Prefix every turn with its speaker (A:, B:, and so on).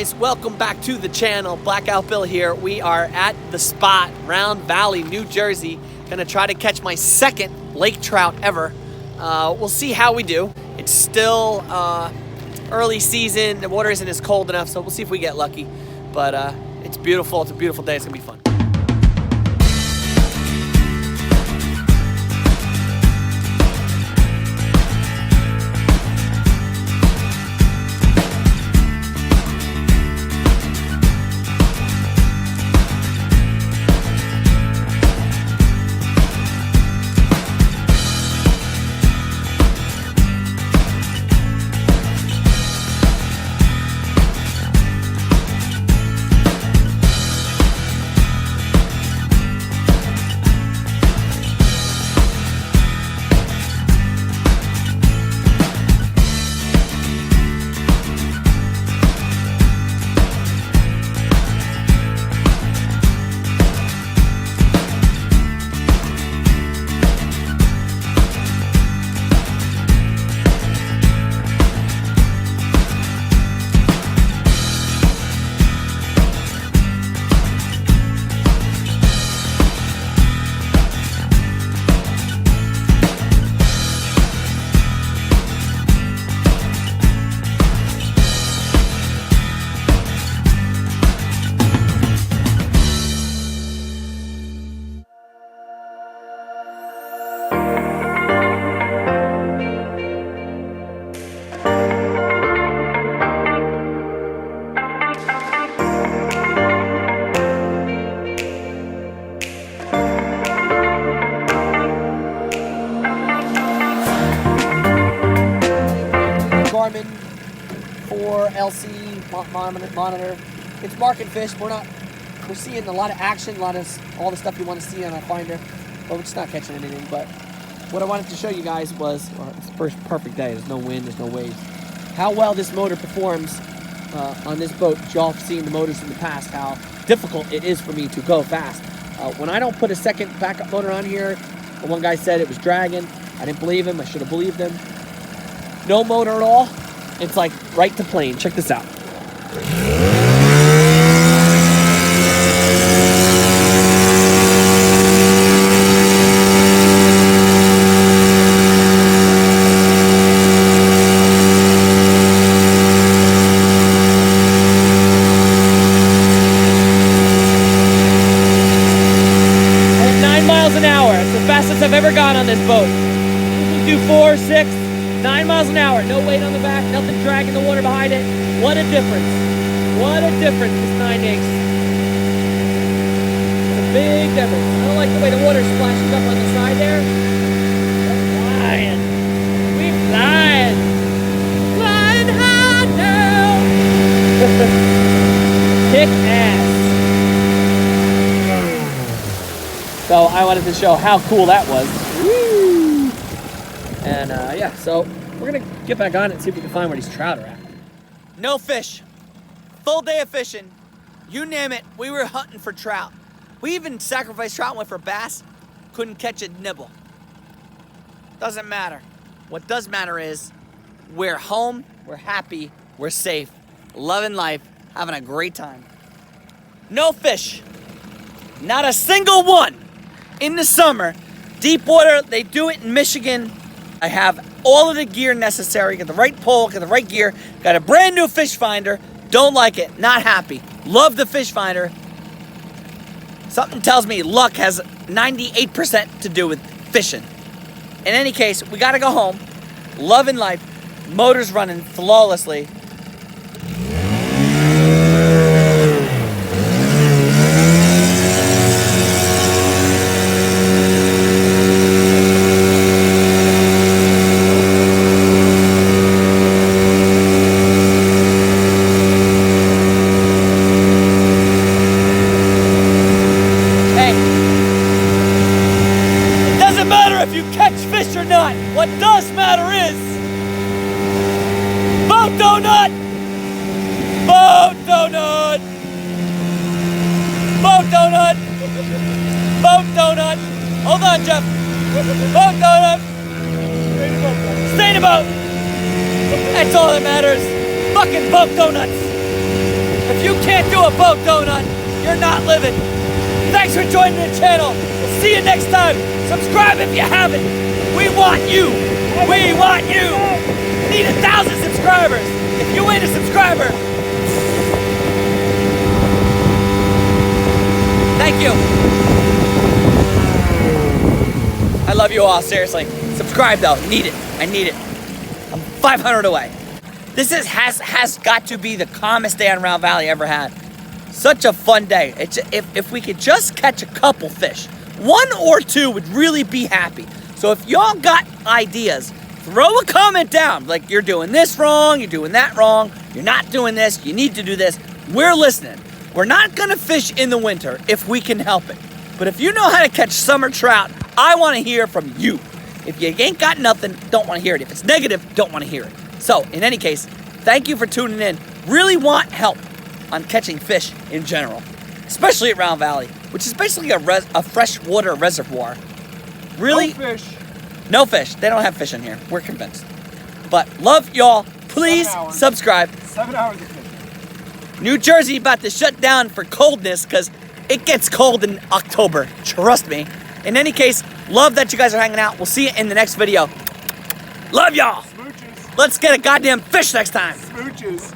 A: guys, welcome back to the channel. Blackout Bill here. We are at the spot, Round Valley, New Jersey. Gonna try to catch my second lake trout ever. We'll see how we do. It's still early season. The water isn't as cold enough, so we'll see if we get lucky. But it's beautiful. It's a beautiful day. It's gonna be fun. Garmin 4 LC monitor. It's marking fish. We're seeing a lot of action, all the stuff you want to see on our finder, but we're just not catching anything. But what I wanted to show you guys was, it's the first perfect day. There's no wind, there's no waves. How well this motor performs on this boat. Y'all have seen the motors in the past, how difficult it is for me to go fast. When I don't put a second backup motor on here, one guy said it was dragging. I didn't believe him. I should have believed him. No motor at all. It's like right to plane. Check this out. At 9 miles an hour. It's the fastest I've ever gone on this boat. You do 4, 6, 9 miles an hour, no weight on the back, nothing dragging the water behind it. What a difference. What a difference, this 9/8. It's a big difference. I don't like the way the water splashes up on the side there. We're flying. We're flying. Flying high now. Kick ass. So I wanted to show how cool that was. Woo! And yeah, so we're gonna get back on it and see if we can find where these trout are at. No fish. Full day of fishing. You name it, we were hunting for trout. We even sacrificed trout and went for bass. Couldn't catch a nibble. Doesn't matter. What does matter is we're home, we're happy, we're safe, loving life, having a great time. No fish. Not a single one. In the summer, deep water, they do it in Michigan. I have all of the gear necessary, got the right pole, got the right gear, got a brand new fish finder, don't like it, not happy. Love the fish finder. Something tells me luck has 98% to do with fishing. In any case, we gotta go home, loving life, motor's running flawlessly. What does matter is boat donut, boat donut, boat donut, boat donut. Hold on, Jeff. Boat donut. Stay in the boat. That's all that matters. Fucking boat donuts. If you can't do a boat donut, you're not living. Thanks for joining the channel. We'll see you next time. Subscribe if you haven't. We want you. We want you. Need 1,000 subscribers. If you ain't a subscriber, thank you. I love you all, seriously. Subscribe though, need it. I need it. I'm 500 away. This has got to be the calmest day on Round Valley ever had. Such a fun day. If we could just catch a couple fish, 1 or 2 would really be happy. So if y'all got ideas, throw a comment down. Like, you're doing this wrong, you're doing that wrong, you're not doing this, you need to do this. We're listening. We're not gonna fish in the winter if we can help it. But if you know how to catch summer trout, I wanna hear from you. If you ain't got nothing, don't wanna hear it. If it's negative, don't wanna hear it. So, in any case, thank you for tuning in. Really want help on catching fish in general, especially at Round Valley, which is basically a freshwater reservoir. Really?
B: No fish.
A: No fish. They don't have fish in here. We're convinced. But love y'all. Please subscribe.
B: 7 hours of fishing.
A: New Jersey about to shut down for coldness because it gets cold in October. Trust me. In any case, love that you guys are hanging out. We'll see you in the next video. Love y'all.
B: Smooches.
A: Let's get a goddamn fish next time.
B: Smooches.